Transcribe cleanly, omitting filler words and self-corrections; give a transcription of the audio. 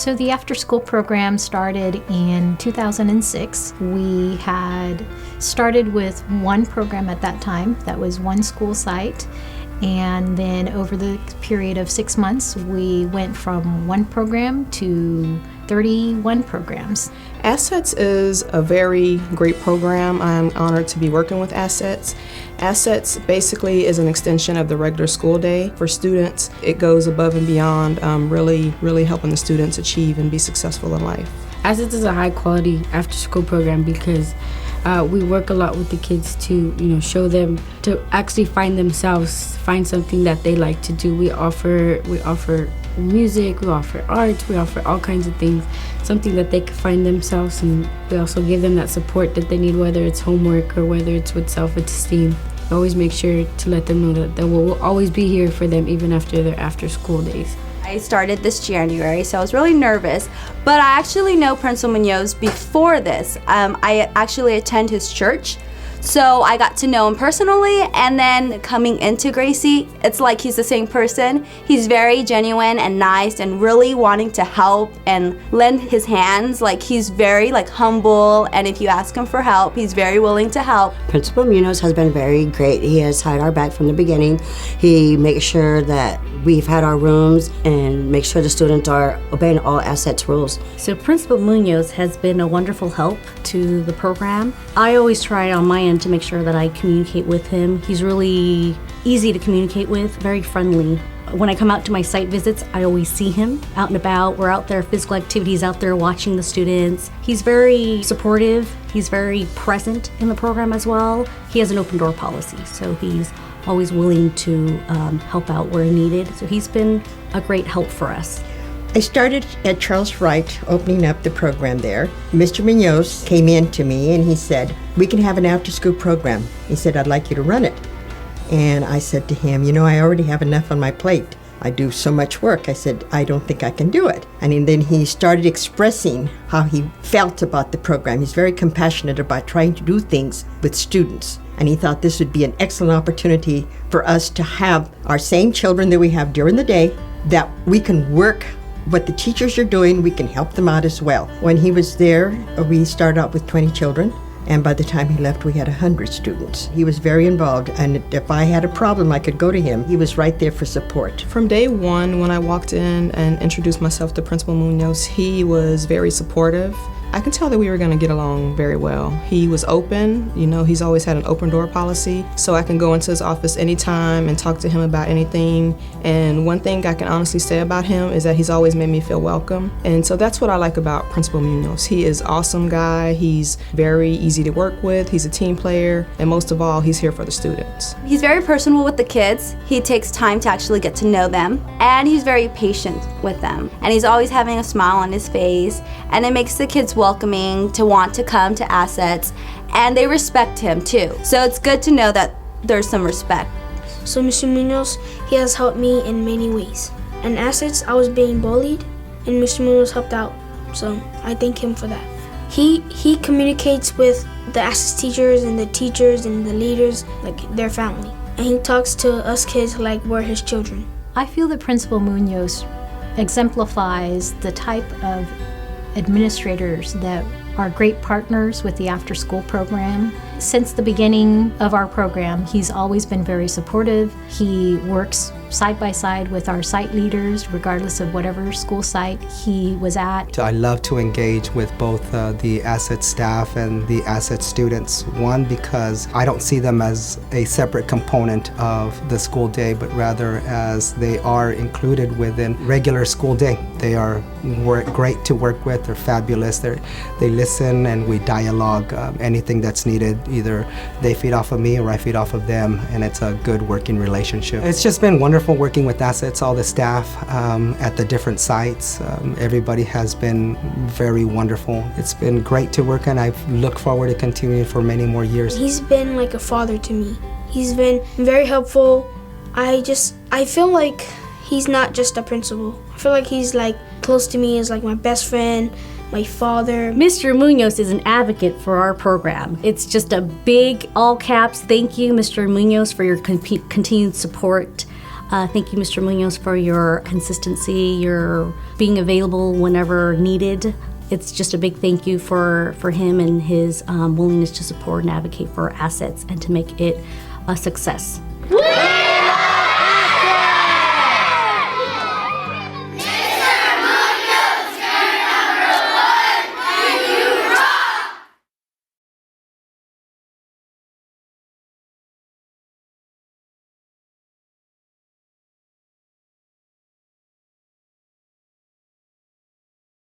So the after-school program started in 2006. We had started with one program at that time. That was one school site. And then over the period of 6 months, we went from one program to 31 programs. Assets is a very great program. I'm honored to be working with Assets. Assets basically is an extension of the regular school day for students. It goes above and beyond, really helping the students achieve and be successful in life. Assets is a high quality after school program because we work a lot with the kids to, show them to actually find themselves, find something that they like to do. We offer music, we offer art, we offer all kinds of things, something that they can find themselves, and we also give them that support that they need, whether it's homework or whether it's with self-esteem. We always make sure to let them know that we'll always be here for them even after their after-school days. I started this January, so I was really nervous, but I actually know Principal Munoz before this. I actually attend his church, so I got to know him personally, and then coming into Gracey, it's like he's the same person. He's very genuine and nice and really wanting to help and lend his hands. Like, he's very humble, and if you ask him for help, he's very willing to help. Principal Munoz has been very great. He has had our back from the beginning. He makes sure that we've had our rooms and make sure the students are obeying all Assets rules. So Principal Munoz has been a wonderful help to the program. I always try on my end to make sure that I communicate with him. He's really easy to communicate with, very friendly. When I come out to my site visits, I always see him out and about. We're out there, physical activities out there, watching the students. He's very supportive. He's very present in the program as well. He has an open door policy, so he's always willing to help out where needed. So he's been a great help for us. I started at Charles Wright, opening up the program there. Mr. Munoz came in to me and he said, "We can have an after-school program." He said, "I'd like you to run it." And I said to him, I already have enough on my plate. I do so much work. I said, "I don't think I can do it." And then he started expressing how he felt about the program. He's very compassionate about trying to do things with students. And he thought this would be an excellent opportunity for us to have our same children that we have during the day, that we can work what the teachers are doing, we can help them out as well. When he was there, we started out with 20 children, and by the time he left, we had 100 students. He was very involved, and if I had a problem, I could go to him. He was right there for support. From day one, when I walked in and introduced myself to Principal Munoz, he was very supportive. I could tell that we were going to get along very well. He was open, he's always had an open door policy, so I can go into his office anytime and talk to him about anything. And one thing I can honestly say about him is that he's always made me feel welcome. And so that's what I like about Principal Munoz. He is an awesome guy. He's very easy to work with. He's a team player. And most of all, he's here for the students. He's very personable with the kids. He takes time to actually get to know them. And he's very patient with them. And he's always having a smile on his face. And it makes the kids welcoming to want to come to Assets, and they respect him too. So it's good to know that there's some respect. So Mr. Munoz, he has helped me in many ways. In Assets, I was being bullied, and Mr. Munoz helped out. So I thank him for that. He communicates with the Assets teachers and the leaders like their family. And he talks to us kids like we're his children. I feel that Principal Munoz exemplifies the type of administrators that are great partners with the after-school program. Since the beginning of our program, he's always been very supportive. He works side by side with our site leaders, regardless of whatever school site he was at. I love to engage with both the Asset staff and the Asset students. One, because I don't see them as a separate component of the school day, but rather as they are included within regular school day. They are great to work with. They're fabulous. They listen and we dialogue anything that's needed. Either they feed off of me or I feed off of them, and it's a good working relationship. It's just been wonderful working with Assets, all the staff at the different sites. Everybody has been very wonderful. It's been great to work, and I look forward to continuing for many more years. He's been like a father to me. He's been very helpful. I feel like he's not just a principal. I feel like he's like close to me as like my best friend, my father. Mr. Munoz is an advocate for our program. It's just a big, all caps, thank you, Mr. Munoz, for your continued support. Thank you, Mr. Munoz, for your consistency, your being available whenever needed. It's just a big thank you for him and his willingness to support and advocate for our assets and to make it a success.